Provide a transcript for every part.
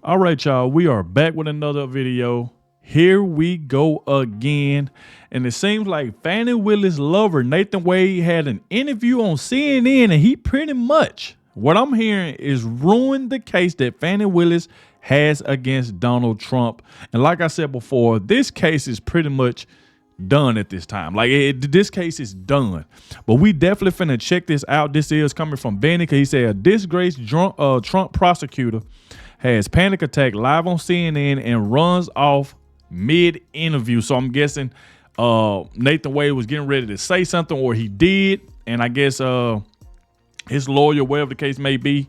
All right, y'all, we are back with another video. Here we go again. And it seems like Fani Willis' lover, Nathan Wade, had an interview on CNN, and he pretty much, what I'm hearing, is ruined the case that Fani Willis has against Donald Trump. And like I said before, this case is pretty much done at this time. Like this case is done. But we definitely finna check this out. This is coming from Benny, because he said a disgraced Trump prosecutor has panic attack live on CNN and runs off mid-interview. So I'm guessing Nathan Wade was getting ready to say something, or he did, and I guess his lawyer, whatever the case may be,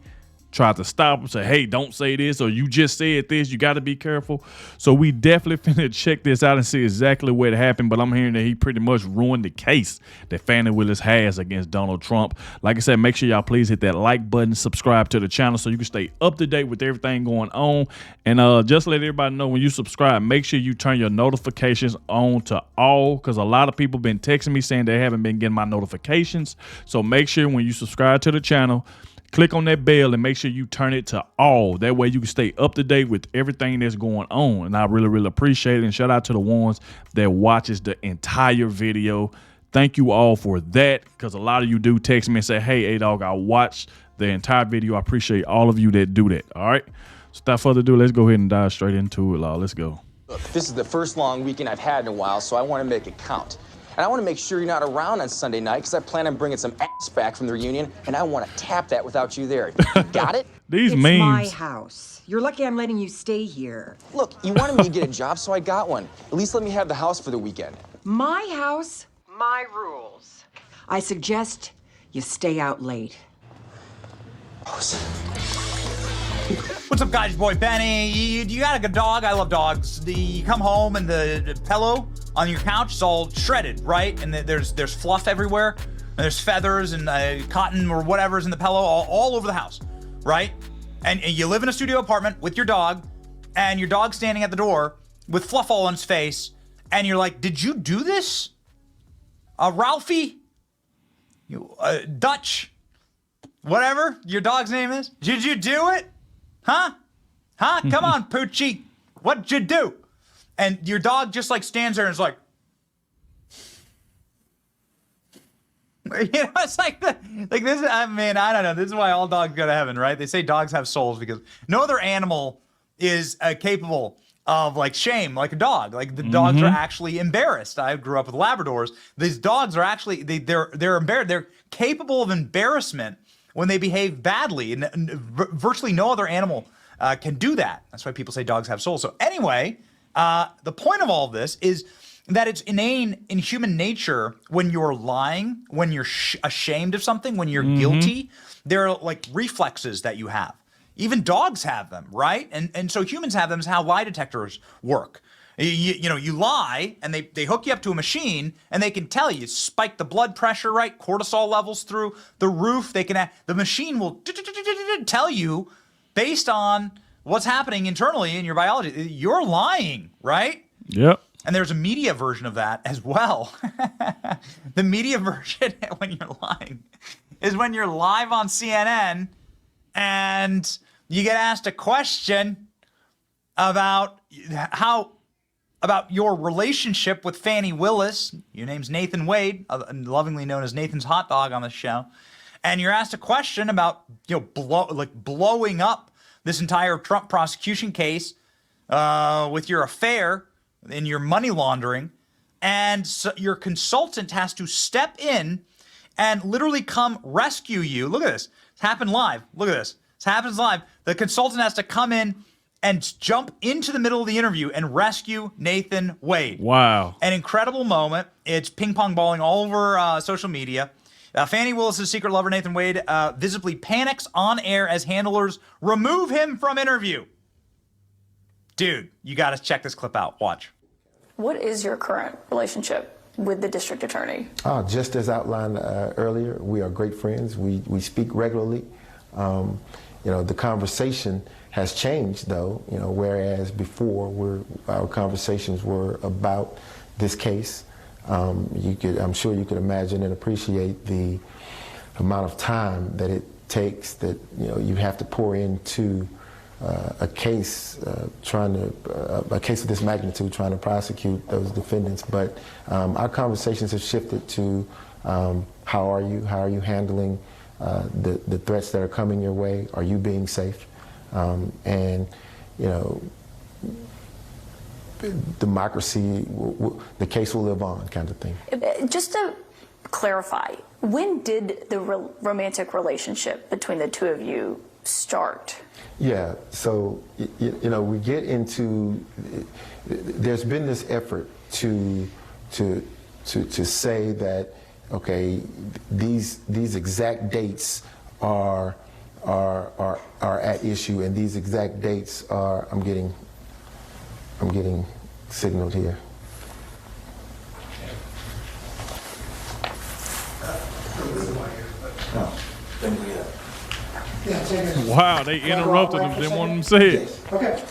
tried to stop him, say, hey, don't say this, or you just said this, you got to be careful. So we definitely finna check this out and see exactly what happened. But I'm hearing that he pretty much ruined the case that Fani Willis has against Donald Trump. Like I said, make sure y'all please hit that like button, subscribe to the channel so you can stay up to date with everything going on. And just let everybody know, when you subscribe, make sure you turn your notifications on to all, because a lot of people been texting me saying they haven't been getting my notifications. So make sure when you subscribe to the channel, click on that bell and make sure you turn it to all. That way you can stay up to date with everything that's going on. And I really, really appreciate it. And shout out to the ones that watches the entire video. Thank you all for that, because a lot of you do text me and say, hey, Adogg, I watched the entire video. I appreciate all of you that do that. All right. So without further ado, let's go ahead and dive straight into it, y'all. Let's go. Look, this is the first long weekend I've had in a while, so I want to make it count. And I want to make sure you're not around on Sunday night, because I plan on bringing some ass back from the reunion, and I want to tap that without you there. Got it? These it's memes. My house. You're lucky I'm letting you stay here. Look, you wanted me to get a job, so I got one. At least let me have the house for the weekend. My house, my rules. I suggest you stay out late. What's up, guys? Your boy Benny. You got a good dog? I love dogs. You come home and the pillow on your couch is all shredded, right? And there's fluff everywhere, and there's feathers and cotton or whatever's in the pillow all over the house, right? And you live in a studio apartment with your dog, and your dog's standing at the door with fluff all on his face, and you're like, did you do this? Ralphie? Dutch? Whatever your dog's name is? Did you do it? Huh? Come on, Poochie. What'd you do? And your dog just like stands there and is like, it's like this. I mean, I don't know. This is why all dogs go to heaven, right? They say dogs have souls because no other animal is capable of like shame like a dog. Like the dogs are actually embarrassed. I grew up with Labradors. These dogs are actually they're embarrassed. They're capable of embarrassment when they behave badly, and virtually no other animal can do that. That's why people say dogs have souls. So anyway. The point of all of this is that it's inane in human nature when you're lying, when you're ashamed of something, when you're guilty. There are like reflexes that you have. Even dogs have them, right? And so humans have them. Is how lie detectors work. You know, you lie and they hook you up to a machine and they can tell you, spike the blood pressure, right? Cortisol levels through the roof. The machine will tell you based on what's happening internally in your biology. You're lying, right? Yep. And there's a media version of that as well. The media version when you're lying is when you're live on CNN and you get asked a question about your relationship with Fani Willis. Your name's Nathan Wade, lovingly known as Nathan's Hot Dog on this show. And you're asked a question about, blowing up this entire Trump prosecution case with your affair and your money laundering, and so your consultant has to step in and literally come rescue you. Look at this. It's happened live. Look at this. This happens live. The consultant has to come in and jump into the middle of the interview and rescue Nathan Wade. Wow. An incredible moment. It's ping pong balling all over social media. Fani Willis' secret lover, Nathan Wade, visibly panics on air as handlers remove him from interview. Dude, you got to check this clip out. Watch. What is your current relationship with the district attorney? Just as outlined earlier, we are great friends. We speak regularly. The conversation has changed, though. Whereas before our conversations were about this case. I'm sure you could imagine and appreciate the amount of time that it takes, that you have to pour into a case a case of this magnitude, trying to prosecute those defendants. But our conversations have shifted to how are you handling the threats that are coming your way? Are you being safe? And you know, democracy, the case will live on, kind of thing. Just to clarify, when did the romantic relationship between the two of you start? Yeah, so you know, we get into, there's been this effort to say that, okay, these exact dates are at issue, and these exact dates are, I'm getting signaled here. Wow, they interrupted him. Didn't want him to say it. Okay.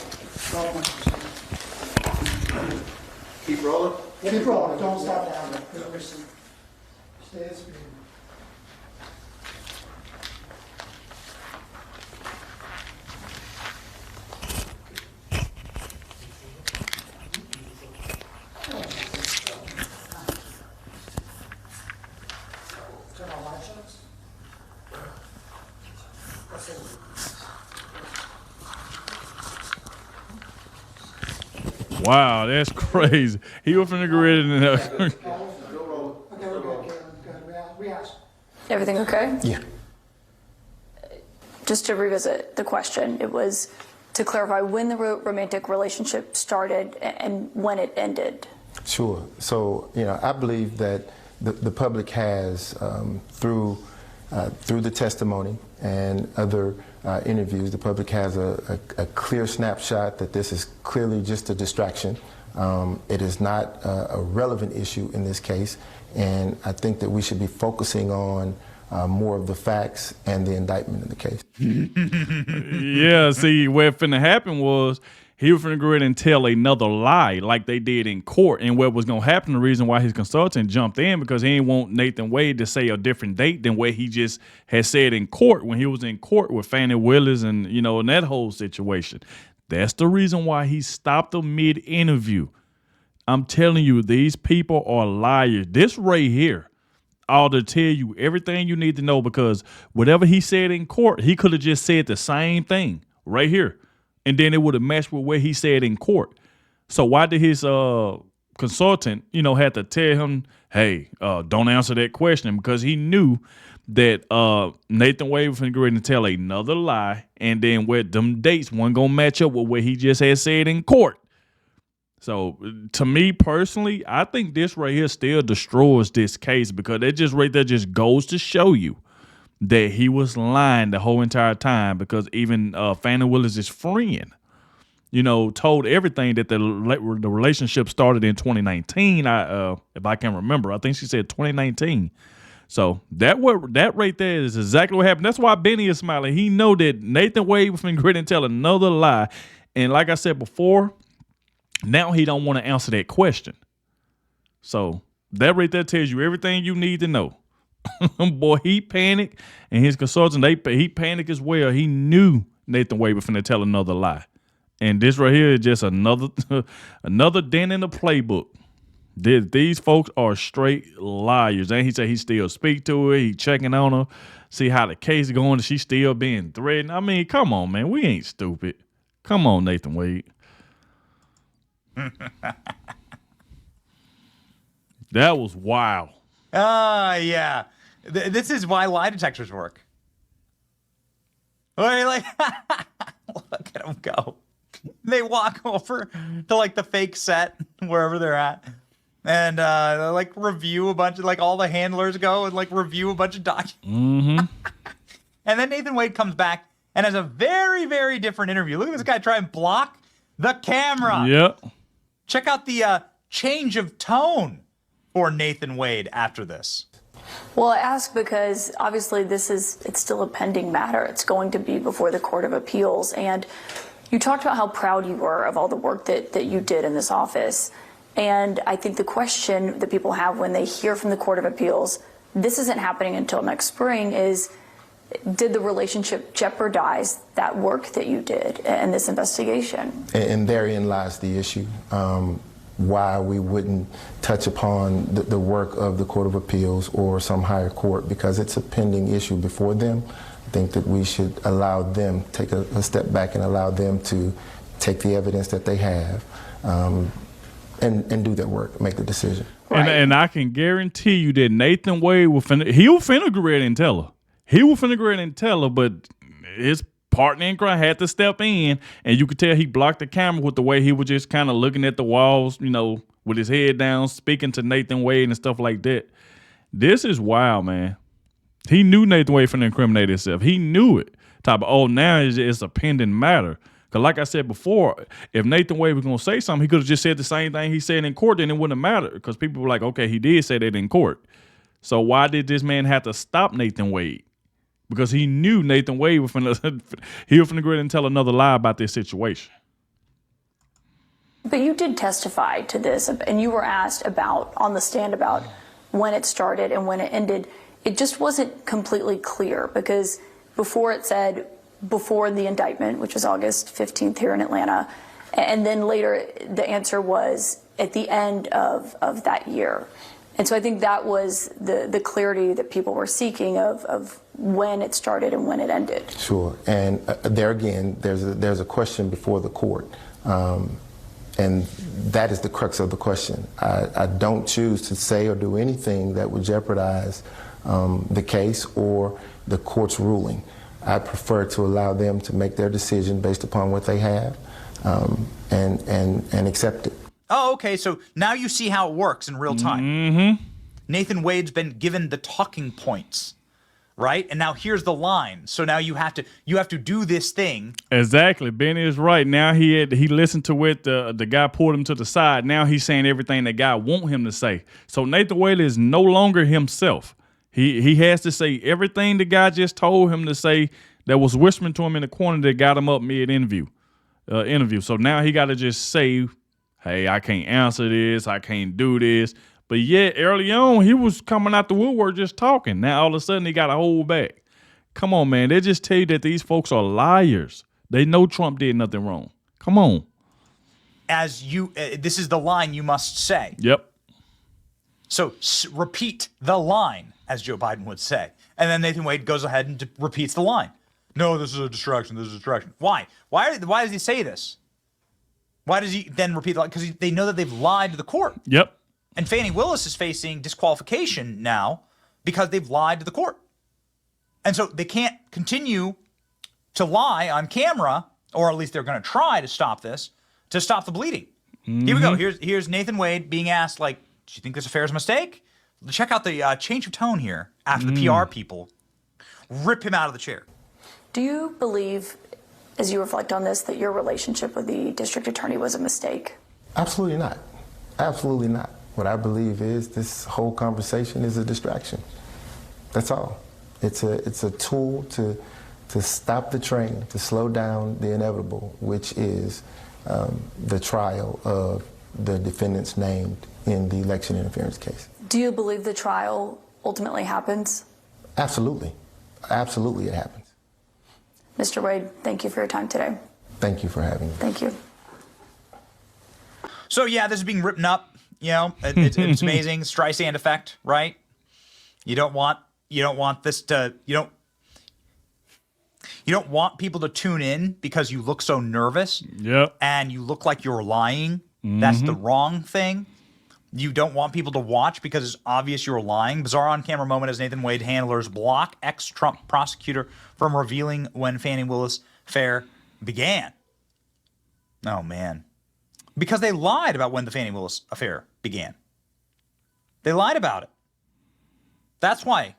Keep rolling. Keep rolling. Don't stop down there. Stay at speed. Wow, that's crazy. He was finna get ready to Okay, we're good. Good. We asked. Everything okay? Yeah. Just to revisit the question, it was to clarify when the romantic relationship started and when it ended. Sure. So, you know, I believe that the public has, through the testimony and other interviews, the public has a clear snapshot that this is clearly just a distraction. It is not a relevant issue in this case, and I think that we should be focusing on more of the facts and the indictment in the case. Yeah, see, what finna happen was he was finna go ahead and tell another lie like they did in court. And what was gonna happen, the reason why his consultant jumped in, because he didn't want Nathan Wade to say a different date than what he just had said in court when he was in court with Fani Willis and, you know, in that whole situation. That's the reason why he stopped them mid-interview. I'm telling you, these people are liars. This right here ought to tell you everything you need to know, because whatever he said in court, he could have just said the same thing right here, and then it would have matched with what he said in court. So why did his consultant, you know, had to tell him, hey, don't answer that question? Because he knew that Nathan Wade was going to go ahead and tell another lie, and then where them dates weren't going to match up with what he just had said in court. So to me personally, I think this right here still destroys this case, because it just right there just goes to show you that he was lying the whole entire time, because even Fani Willis' friend, you know, told everything that the relationship started in 2019. If I can remember, I think she said 2019. So that right there is exactly what happened. That's why Benny is smiling. He know that Nathan Wade was going to tell another lie. And like I said before, now he don't want to answer that question. So that right there tells you everything you need to know. Boy, he panicked, and his consultant, he panicked as well. He knew Nathan Wade was finna tell another lie. And this right here is just another dent in the playbook. These folks are straight liars. And he said he still speak to her. He checking on her, see how the case is going. She's still being threatened. I mean, come on, man. We ain't stupid. Come on, Nathan Wade. That was wild. Yeah. This is why lie detectors work. Like, look at them go. They walk over to like the fake set, wherever they're at, and like review a bunch of, like, all the handlers go and like review a bunch of documents. Mm-hmm. And then Nathan Wade comes back and has a very, very different interview. Look at this guy try and block the camera. Yep. Check out the change of tone for Nathan Wade after this. Well, I ask because obviously it's still a pending matter. It's going to be before the Court of Appeals. And you talked about how proud you were of all the work that you did in this office. And I think the question that people have when they hear from the Court of Appeals, this isn't happening until next spring, is Did the relationship jeopardize that work that you did in this investigation? And therein lies the issue. Why we wouldn't touch upon the work of the Court of Appeals or some higher court, because it's a pending issue before them. I think that we should allow them, take a step back and allow them to take the evidence that they have and do their work, make the decision. Right. And I can guarantee you that Nathan Wade will finna go ahead and tell her. He will finna go ahead and tell her, but his partner in crime had to step in, and you could tell he blocked the camera with the way he was just kind of looking at the walls, you know, with his head down, speaking to Nathan Wade and stuff like that. This is wild, man. He knew Nathan Wade finna incriminate himself. He knew it. Type of, oh, now it's a pending matter. Because like I said before, if Nathan Wade was going to say something, he could have just said the same thing he said in court, then it wouldn't have mattered. Because people were like, okay, he did say that in court. So why did this man have to stop Nathan Wade? Because he knew Nathan Wade was finna go ahead and tell another lie about this situation. But you did testify to this, and you were asked about, on the stand, about when it started and when it ended. It just wasn't completely clear, because before it said before the indictment, which was August 15th here in Atlanta, and then later the answer was at the end of that year. And so I think that was the clarity that people were seeking of when it started and when it ended. Sure, and there again, there's a question before the court, and that is the crux of the question. I don't choose to say or do anything that would jeopardize the case or the court's ruling. I prefer to allow them to make their decision based upon what they have, and accept it. Oh, okay, so now you see how it works in real time. Mm-hmm. Nathan Wade's been given the talking points, right? And now here's the line. So now you have to do this thing. Exactly. Benny is right. Now he listened to what the guy pulled him to the side. Now he's saying everything that guy want him to say. So Nathan Wade is no longer himself. He has to say everything the guy just told him to say that was whispering to him in the corner that got him up mid-interview. So now he got to just say, hey, I can't answer this. I can't do this. But yet, early on, he was coming out the woodwork just talking. Now, all of a sudden, he got to hold back. Come on, man. They just tell you that these folks are liars. They know Trump did nothing wrong. Come on. This is the line you must say. Yep. So repeat the line, as Joe Biden would say. And then Nathan Wade goes ahead and repeats the line. No, this is a distraction. This is a distraction. Why? Why does he say this? Why does he then repeat the line? Because they know that they've lied to the court. Yep. And Fani Willis is facing disqualification now because they've lied to the court. And so they can't continue to lie on camera, or at least they're going to try to stop this, to stop the bleeding. Mm-hmm. Here we go. Here's Nathan Wade being asked, like, do you think this affair is a mistake? Check out the change of tone here after the PR people rip him out of the chair. Do you believe, as you reflect on this, that your relationship with the district attorney was a mistake? Absolutely not. Absolutely not. What I believe is this whole conversation is a distraction. That's all. It's a tool to stop the train, to slow down the inevitable, which is the trial of the defendants named in the election interference case. Do you believe the trial ultimately happens? Absolutely. Absolutely it happens. Mr. Wade, thank you for your time today. Thank you for having me. Thank you. So yeah, this is being written up. You know, it's amazing. Streisand effect, right? You don't want this to, you don't want people to tune in because you look so nervous. Yep. And you look like you're lying. Mm-hmm. That's the wrong thing. You don't want people to watch because it's obvious you're lying. Bizarre on-camera moment as Nathan Wade handlers block ex-Trump prosecutor from revealing when Fani Willis affair began. Oh, man. Because they lied about when the Fani Willis affair began. They lied about it. That's why.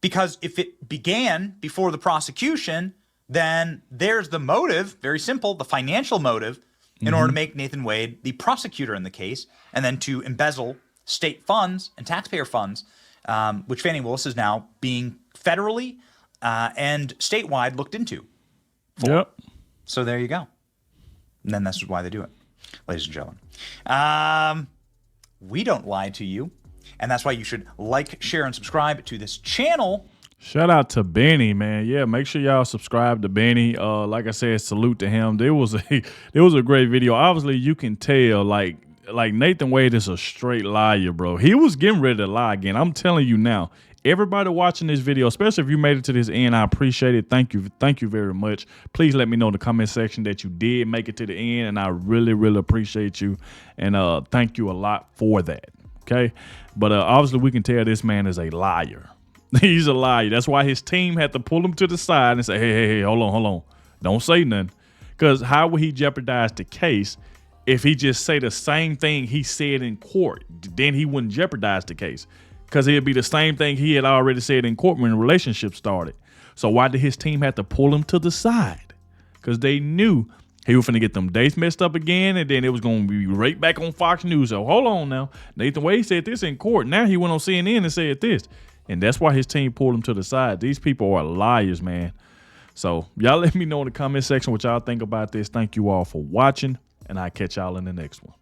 Because if it began before the prosecution, then there's the motive, very simple, the financial motive, in order to make Nathan Wade the prosecutor in the case, and then to embezzle state funds and taxpayer funds, which Fani Willis is now being federally and statewide looked into. Yep. So there you go. And then that's why they do it, ladies and gentlemen. We don't lie to you, and that's why you should like, share, and subscribe to this channel. Shout out to Benny, man. Yeah, make sure y'all subscribe to Benny. Like I said, salute to him. There was a great video. Obviously, you can tell like Nathan Wade is a straight liar, bro. He was getting ready to lie again. I'm telling you now. Everybody watching this video, especially if you made it to this end, I appreciate it. Thank you very much. Please let me know in the comment section that you did make it to the end, and I really, really appreciate you. And thank you a lot for that. Okay, but obviously we can tell this man is a liar. He's a liar. That's why his team had to pull him to the side and say, hey, hold on. Don't say nothing. Because how would he jeopardize the case if he just say the same thing he said in court? Then he wouldn't jeopardize the case. Because it'd be the same thing he had already said in court when the relationship started. So why did his team have to pull him to the side? Because they knew he was finna get them dates messed up again, and then it was going to be right back on Fox News. So hold on now. Nathan Wade said this in court. Now he went on CNN and said this. And that's why his team pulled him to the side. These people are liars, man. So y'all let me know in the comment section what y'all think about this. Thank you all for watching, and I'll catch y'all in the next one.